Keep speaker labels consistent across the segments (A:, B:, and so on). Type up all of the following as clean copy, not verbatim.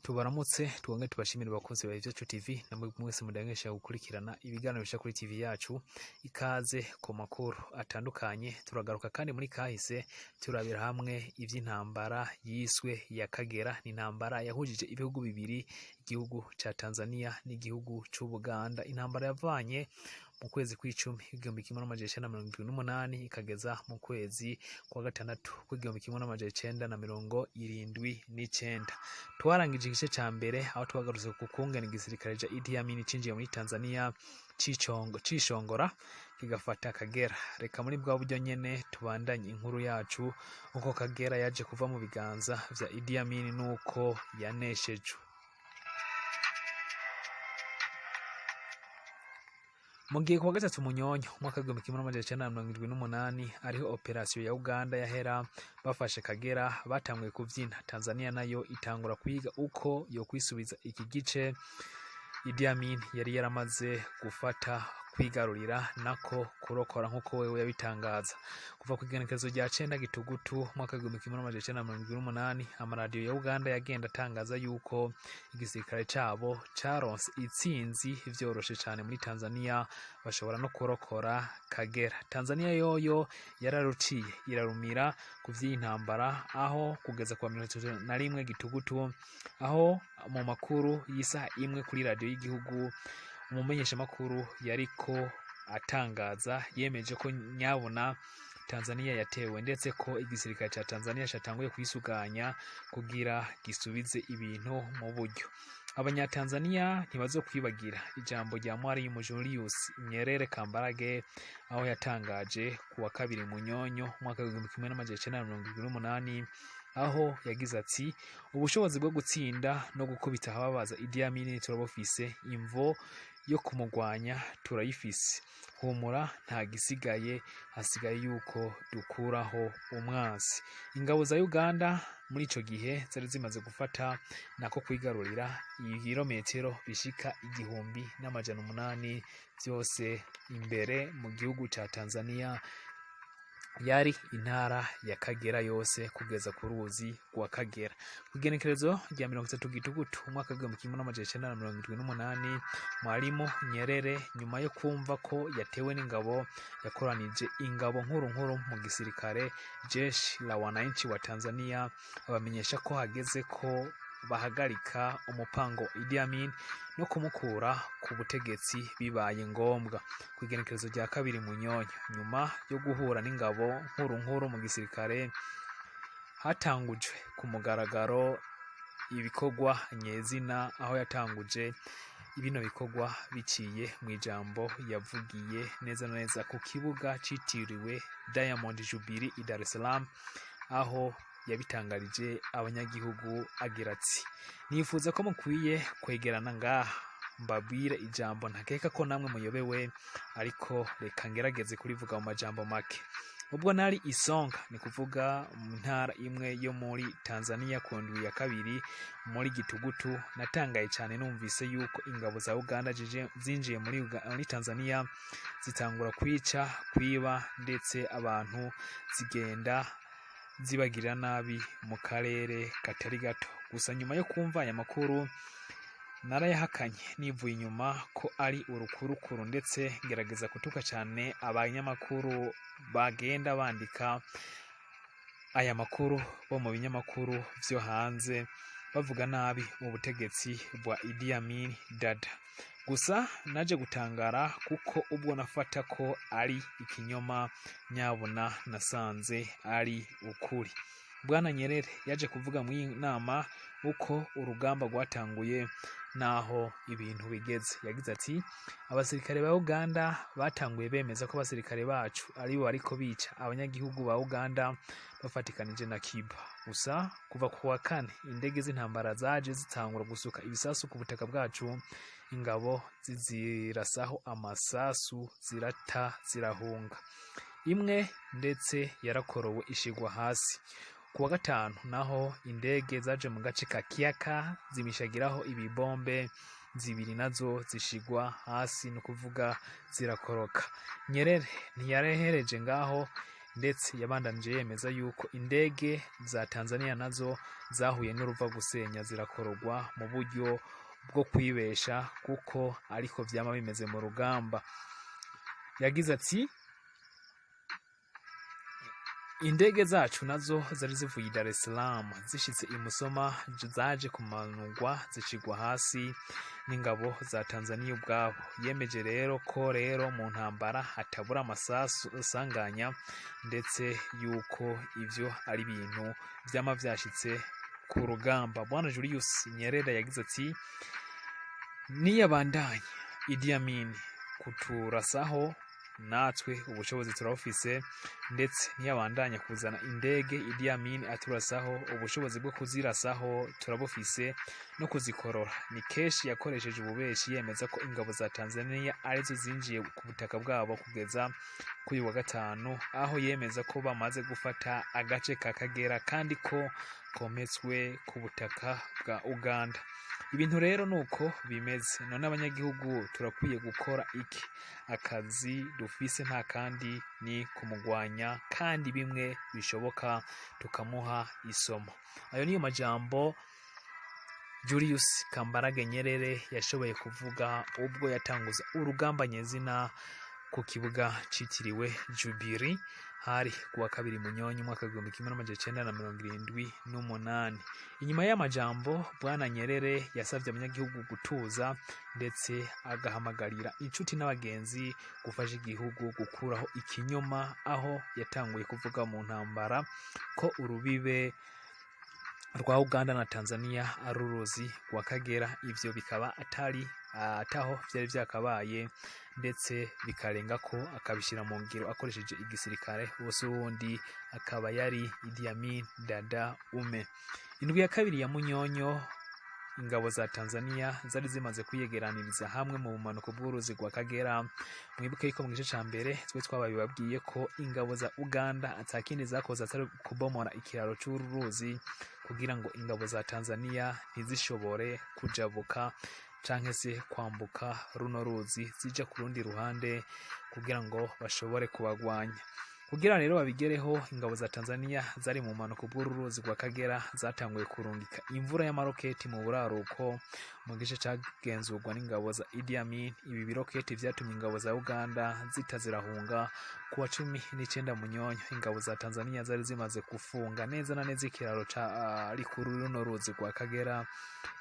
A: Tubaramutse tuwonge tubashimira abakunzi ba Ivyacu TV namwe mwese mudangesha gukurikirana ibiganiro bisha kuri TV yacu. Ikaze ku makuru atandukanye, turagaruka kandi muri kahise turabira hamwe ivy'intambara yiswe ya Kagera. Ni intambara yahujije ibihugu bibiri, igihugu ca Tanzania n'igihugu c'u Buganda. Intambara yavanye mu kwezi kw'icumi 1978 ikageza mu kwezi kwa gatandatu 1979. Twarangije igice ca mbere aho twagarutse ku kungena igisirikare ca Amini cinjiye muri Tanzania cishongora kigafata Kagera. Reka muri bwa buryo nyene tubandanye inkuru yacu uko Kagera yaje kuva mu biganza vya Amini nuko yaneshejwe. Mu gihe kwa gatatu Munyonyo umwaka w'1978 ariho operasiyo ya Uganda yahera bafashe Kagera, batanguye kuvyina. Tanzania nayo itangura kwiga uko yo kwisubiza iki gice Amini yari yaramaze gufata, kwigarurira nako kurokora nkuko wewe yabitangaza. Kuva ku igenekerezo rya 9 Gitugutu umwaka w'1978 amaradiyo ya Uganda yagenda atangaza yuko igisirikare cabo caronse itsinzi vyoroshe cane muri Tanzania, bashobora no kurokora Kagera. Tanzania yoyo yararuciye irarumira ku vy'intambara, aho kugeza kwa 31 Gitugutu aho mu makuru y'isaha imwe kuri radio y'igihugu umumenyesha makuru yariko atangaza yemeje ko nyabona Tanzania yatewe, ndetse ko igisirikare ca Tanzania catanguye kwisuganya kugira gisubize ibintu mu buryo. Abanyatanzania ntibazokwibagira ijambo rya Mwarimu Julius Nyerere Kambarage aho yatangaje kuwa 2 Munyonyo umwaka w'1978 aho yagize ati ubushobozi bwo gutsinda no gukubita ababaza Amini turabufise, imvo yo kumugwanya turayifise, humura nta gisigaye, hasigaye yuko dukuraho umwansi. Ingabo za Uganda muri ico gihe zari zimaze gufata nako kwigarurira ibirometero bishika 1800 byose imbere mu gihugu ca Tanzania, yari intara ya Kagera yose kugeza ku ruzi rwa Kagera. Kugenekerezo rya 30 Gitugutu umwaka w'1978 Mwarimu Nyerere nyuma yo kumva ko yatewe n'ingabo yakoranije ingabo nkuru mu gisirikare jeshi la wananchi wa Tanzania, abamenyesha ko hageze ko bahagarika umupango Amini no kumukura ku butegetsi bibaye ngombwa. Kugenekerezo rya 2 Munyonyo nyuma yo guhura n'ingabo nkuru mu gisirikare, hatangujwe ku mugaragaro ibikorwa nyezina, aho yatanguje ibino bikorwa biciye mu ijambo yavugiye neza neza ku kibuga citiriwe Diamond Jubilee i Dar es Salaam, aho yabitangarije abanyagihugu agira ati nifuza ko mukwiye kwegerana ngaha mbabwire ijambo ntakeka ko namwe muyobewe, ariko reka ngerageze kurivuga mu majambo make. Ubwo nari Isonga, ni kuvuga mu ntara imwe yo muri Tanzania ku ndwi ya 2 muri Gitugutu, natangaye cyane numvise yuko ingabo za Uganda zinjiye muri Tanzania zitangura kwica, kwiba, ndetse abantu zigenda zibagirira nabi mu karere katari gato. Gusa nyuma yo kumva aya makuru narayahakanye nivuye inyuma ko ari urukurukuru, ndetse ngerageza kutuka cyane abanyamakuru bagenda bandika aya makuru bo mu binyamakuru vyo hanze bavuga nabi mu butegetsi bwa Amini dada. Gusa naje gutangara kuko ubwo nafata ko ari ikinyoma nyabona nasanze ari ukuri. Bwana Nyerere yaje kuvuga mu inama uko urugamba rwatanguye naho ibintu bigeze. Yagize ati abasirikare ba Uganda batanguye bemeza ko abasirikare bacu ari bo ariko bica abanyagihugu ba Uganda bafatikanije na Kiba. Gusa kuva ku wa 4 indege z'intambara zaje zitangura gusuka ibisasu ku butaka bwacu, ingabo zizirasaho amasasu zirata zirahunga, imwe ndetse yarakorowe ishigwa hasi. Kuwa 5 naho indege zaje mu gace ka Kiaka zimishagiraho ibibombe zibiri nazo zishigwa hasi, no kuvuga zirakoroka. Nyerere ntiyarehereje ngaho, ndetse yabandanije yemeza yuko indege za Tanzania nazo zahuye n'uruva gusenya zirakorogwa mu buryo bwo kwibesha kuko ariko vyama bimeze mu rugamba. Yagize ati indege zacu nazo zari zivuye Dar es Salaam zishitse i Musoma zaje kumanurwa zicigwa hasi n'ingabo za Tanzania ubwabo. Yemeje rero ko rero mu ntambara hatabura amasasu usanganya ndetse yuko ivyo ari ibintu vyama vyashitse ku rugamba. Bwana Julius Nyerere yagize ati niyabandanye Idi Amin kuturasaho natwe ubushobozi turabufise, ndetse ntiyabandanya kuzana indege Idi Amin aturasaho ubushobozi bwo kuzirasaho turabufise no kuzikorora. Ni keshi yakoresheje ububeshi yemeza ko ingabo za Tanzania arizo zinjiye ku butaka bwabo kugeza kuri wa gatanu, aho yemeza ko bamaze gufata agace ka Kagera kandi ko kometswe ku butaka bwa Uganda. Ibintu rero nuko bimeze. None abanyagihugu turakwiye gukora iki? Akazi dufise nta kandi ni kumugwanya, kandi bimwe bishoboka tukamuha isomo. Ayo niyo majambo Julius Kambarage Nyerere yashoboye kuvuga ubwo yatanguza urugamba nyezina ku kibuga citiriwe Jubiri hari kuwa 2 Munyonyi mwaka 1978. Inyuma y'amajambo Bwana Nyerere yasavye abanyagihugu gutuza ndetse agahamagarira inshuti n'abagenzi gufasha igihugu gukuraho ikinyoma, aho yatanguye kuvuga mu ntambara ko urubibe rwa Uganda na Tanzania ari uruzi rwa Kagera. Ivyo bikaba ataho vyari vyakabaye, ndetse bikarenga ko akabishira mu ngiro akoresheje igisirikare. Bose ubundi akaba yari Idi Amin Dada Ume. Indwi ya 2 ya Munyonyo ingabo za Tanzania zari zimaze kwiyegeraniriza hamwe mu bumanuko bw'uruzi rwa Kagera. Mwibuke ko mu gice ca mbere twe twababwiye ko ingabo za Uganda atakindi zakoze atari kubomora ikiraro c'uruzi kugira ngo ingabo za Tanzania ntizishobore kujabuka canke se kwambuka runo ruzi zija ku rundi ruhande kugira ngo bashobore kubagwanya. Kugira rero babigereho, ingabo za Tanzania zari mu manuko bw'uruzi rwa Kagera zatanguye kurungika imvura y'amaroketi mu buraruko mu gice cagenzurwa n'ingabo za Idi Amin. Ibi biroketi vyatumye ingabo za Uganda zitazirahunga. Kuwa 19 Munyonyo ingabo za Tanzania zari zimaze kufunga neza na neza ikiraro ca runo ruzi rwa Kagera.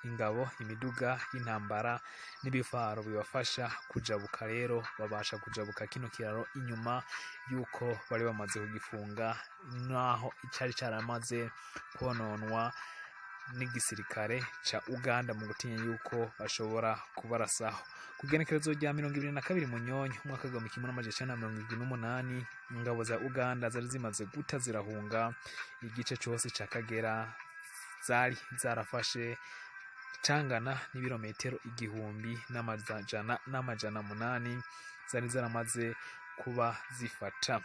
A: Ingabo, imiduga y'intambara n'ibifaro bibafasha kujabuka rero babasha kujabuka kino kiraro inyuma yuko bari bamaze kugifunga, naho icyari cyaramaze kononwa n'igisirikare ca Uganda mu gutinya yuko bashobora kubarasaho. Kugenekerezo rya 22 Munyonyo mwaka 1978 ingabo za Uganda zari zimaze guta zirahunga igice cyose ca Kagera. Zari zarafashe cangana n'ibirometero 1,800 zari zaramaze kuba zifata.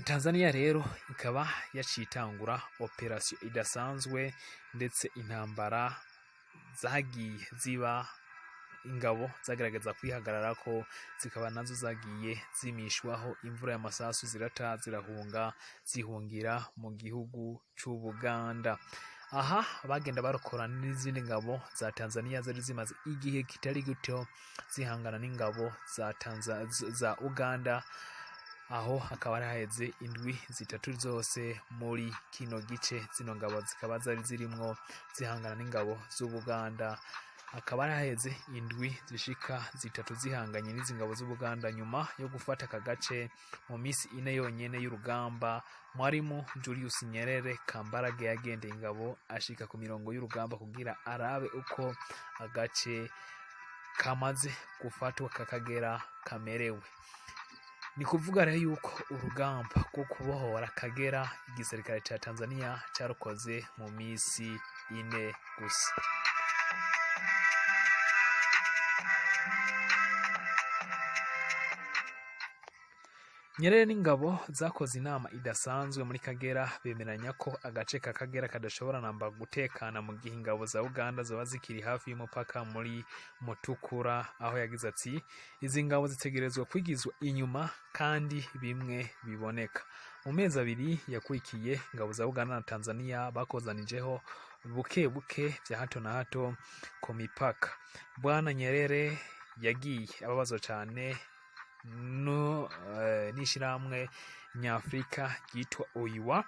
A: Tanzania rero ikaba yacitangura operation idasanzwe, ndetse intambara zagiye ziba ingabo zagaragaza kwihagarara ko zikaba nazo zagiye zimishwaho imvura y'amasasu zirata zirahunga zihungira mu gihugu c'Ubuganda. Aha bagenda barokora n'izindi ngabo za Tanzania zari zimaze igihe kitari gito zihangana n'ingabo za Uganda. Aho hakaba haheze indwi zitatu zose muri kino gice. Zino ngabo zikaba zari zirimwo zihangana n'ingabo z'Ubuganda. Akaba haheze indwi zishika zitatu zihanganye n'izi ngabo z'Ubuganda. Nyuma yo gufata aka gace mu misi 4 yonyene y'urugamba, Mwarimu Julius Nyerere Kambarage yagendeye ingabo ashika ku mirongo y'urugamba kugira arabe uko agace kamaze gufatwa Kagera kamerewe. Ni kuvuga rero yuko urugamba rwo kubohora Kagera igisirikare ca Tanzania cyarukoze mu misi 4 gusa. Nyerere n'ingabo zakoze inama idasanzwe muri Kagera bemeranya ko agace ka Kagera kadashobora namba gutekana mu gihe ingabo za Uganda zoba zikiri hafi y'umupaka muri Mutukura, aho yagize ati izi ngabo zitegerezwa kwigizwa inyuma kandi bimwe biboneka. Mu mezi abiri yakurikiye ingabo za Uganda na Tanzania bakozanijeho buke buke vya hato na hato ku mipaka. Bwana Nyerere yagiye ababazwa cyane n'ishyirahamwe nyafurika ryitwa OIWA,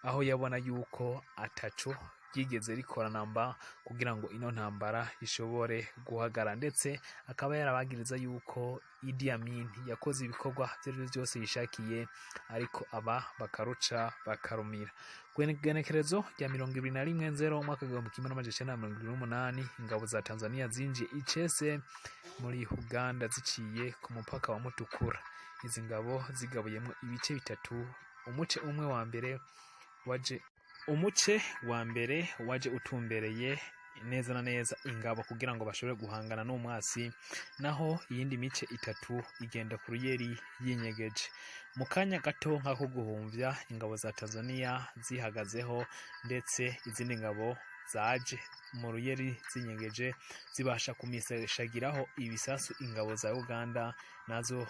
A: aho yabona yuko ataco ryigeze rikora namba kugira ngo ino ntambara ishobore guhagara, ndetse akaba yarabagiriza yuko Idi Amin yakoze ibikorwa byose yishakiye ariko aba bakaruca bakarumira. Kwenekerezo rya 21/0 umwaka wa 1928 ingabo za Tanzania zinjiye Icese muri Uganda ziciye ku mupaka wa Mutukura. Izi ngabo zigabuyemo ibice bitatu. Umuce wa mbere waje utumbereye neza na neza ingabo kugira ngo bashobore guhangana n'umwasi, naho iyindi mice itatu igenda ku ruyeri yinyegeje. Mu kanya gato nk'ako guhumvya ingabo za Tanzania zihagazeho, ndetse izindi ngabo zaje mu ruyeri zinyegeje zibasha kumisashagiraho ibisasu ingabo za Uganda, nazo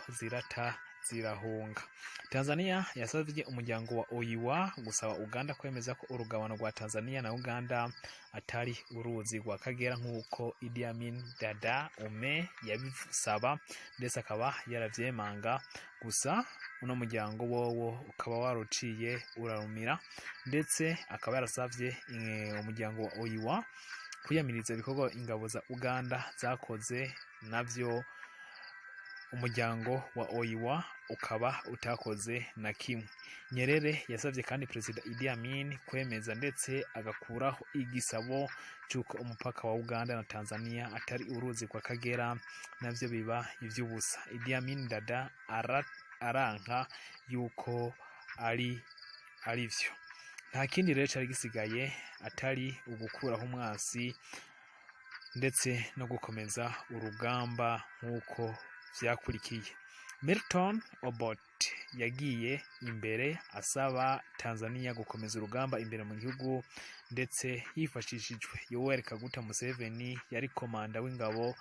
A: zirahunga. Tanzania yasavye umuryango wa OIWA gusaba Uganda kwemeza ko urugabano rwa Tanzania na Uganda atari uruzi rwa Kagera nk'uko Idi Amin Dada Ume yabisaba, ndetse akaba yaravyemanga. Gusa uno muryango wowo ukaba waruciye urarumira, ndetse akaba yarasavye umuryango wa OIWA kwiyamiriza ibikorwa ingabo za Uganda zakoze, navyo umuryango wa OIWA ukaba utakoze na kimwe. Nyerere yasavye kandi Perezida Idi Amin kwemeza ndetse agakuraho igisabo cyuko umupaka wa Uganda na Tanzania atari uruzi kwa Kagera, navyo biba ivy'ubusa. Idi Amin Dada aranka yuko arivyo. Nta kindi rero cyari gisigaye atari ugukuraho umwasi ndetse no gukomeza urugamba nk'uko vyakurikiye. Milton Obote yagiye imbere asaba Tanzania gukomeza urugamba imbere mu gihugu, ndetse hifashishijwe Yoweri Kaguta Museveni yari komanda w'ingabo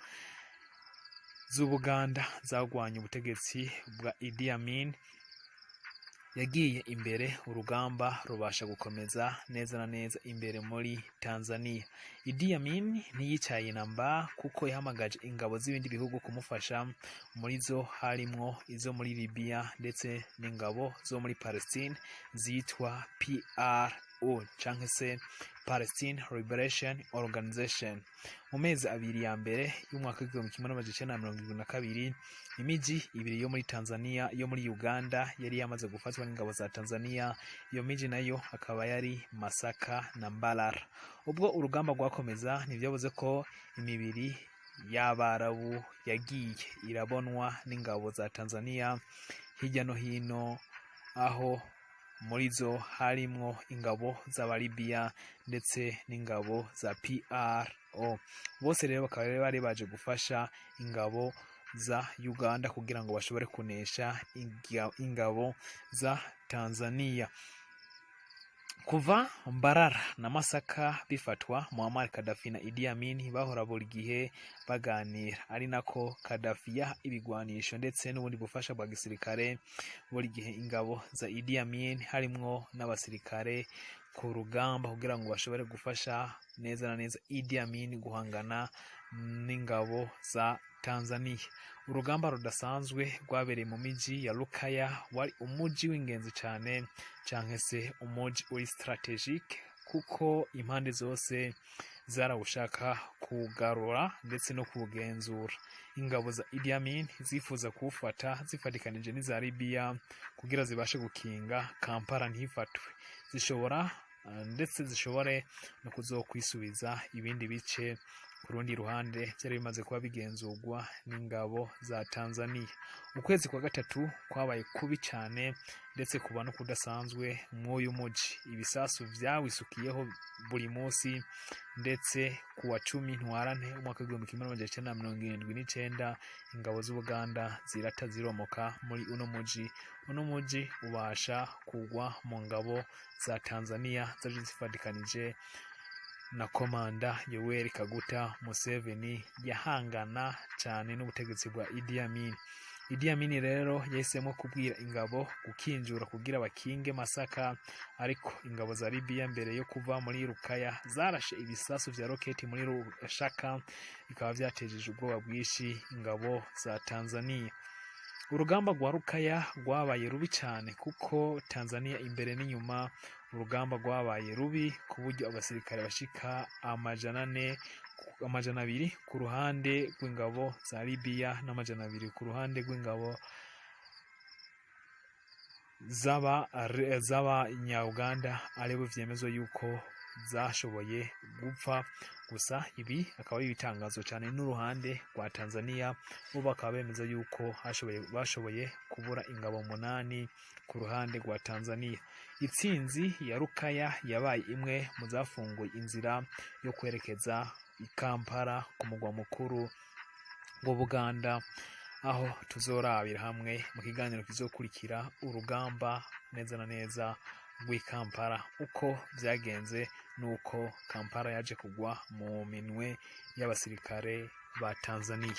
A: z'Ubuganda zagwanye ubutegetsi bwa Idi Amin. Yagiye imbere urugamba rubasha gukomeza neza na neza imbere muri Tanzania. Idi Amin ntiyicaye namba kuko yahamagaje ingabo z'ibindi bihugu kumufasha, muri zo harimwo izo muri Libya ndetse n'ingabo zo muri Palestine zitwa PRO canke se Palestine Liberation Organization. Mu mezi abiri ya mbere y'umwaka wa 1972 imiji ibiri yo muri Tanzania yo muri Uganda yari yamaze gufatwa n'ingabo za Tanzania. Iyo miji nayo akaba yari Masaka na Mbarara. Ubwo urugamba rwakomeza ntivyabuze ko imibiri y'Abarabu yagiye irabonwa n'ingabo za Tanzania hirya no hino, aho muri zo harimwo ingabo z'Abalibya ndetse n'ingabo za PRO. Bose rero bakaba bari baje gufasha ingabo za Uganda kugira ngo bashobore kunesha ingabo za Tanzania. Kuva Mbarara na Masaka bifatwa, Muammar Gaddafi na Idi Amin bahora buri gihe baganira, ari nako Gaddafi yaha ibigwanisho ndetse n'ubundi bufasha bwa gisirikare buri gihe ingabo za Idi Amin harimwo n'abasirikare ku rugamba kugira ngo bashobore gufasha neza na neza Idi Amin guhangana n'ingabo za Tanzania. Urugamba rudasanzwe rwabereye mu miji ya Lukaya, wari umuji w'ingenzi cyane canke se umuji uri strategic, kuko impande zose zarawushaka kugarura ndetse no kugenzura. Ingabo za Idi Amin zifuza kuwufata zifatikanije n'iza Libya kugira zibashe gukinga Kampala ntifatwe, zishobore no kuzokwisubiza ibindi bice ku rundi ruhande byari bimaze kuba bigenzurwa n'ingabo za Tanzania. Ukwezi kwa gatatu kwabaye kubi cyane ndetse kuba no kudasanzwe mw'uyu muji. Ibisasu vyawisukiyeho buri munsi, ndetse kuwa 10 Ntwarante umwaka w'1979 ingabo z'Ubuganda zirata ziromoka muri uno muji ubasha kugwa mu ngabo za Tanzania zaje zifadikanije na komanda Yoweri Kaguta Museveni yahangana cyane n'ubutegetsi bwa Idi Amin. Idi Amin rero yahisemo kubwira ingabo gukinjura kugira bakinge Masaka, ariko ingabo za Libya mbere yo kuva muri Rukaya zarashe ibisasu vya roketi muri Rushaka, bikaba vyatejeje ubwoba bwishi ingabo za Tanzania. Urugamba rwa Rukaya rwabaye rubi cyane kuko Tanzania imbere n'inyuma urugamba rwabaye rubi ku buryo abasirikare bashika 200 ku ruhande rw'ingabo za Libya n'200 ku ruhande rw'ingabo z'Abanya-Uganda aribo vyemezwa yuko zashoboye gupfa. Gusa ibi akaba ari ibitangazo cyane n'uruhande rwa Tanzania, bo bakaba bemeza yuko bashoboye kubura ingabo 8 ku ruhande rwa Tanzania. Itsinzi ya Rukaya yabaye imwe mu zafunguye inzira yo kwerekeza i Kampala ku mugwa mukuru w'Ubuganda, aho tuzorabira hamwe mu kiganiro kizokurikira urugamba neza na neza rw'i Kampala, uko byagenze nuko Kampala yaje kugwa mu minwe y'abasirikare ba Tanzania.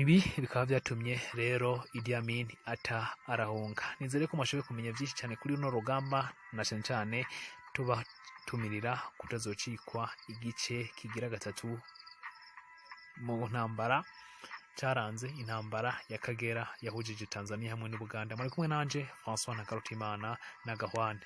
A: Ibi bikaba byatumye rero Idi Amin arahunga. Nizere ko mwashoboye kumenya byinshi cyane kuri runo rugamba, na cyane tumirira kutazocikwa igice kigira gatatu mu ntambara cyaranze intambara ya Kagera yahujije Tanzania hamwe n'Ubuganda. Muri kumwe nanje François Ntakarutimana na Gahwane.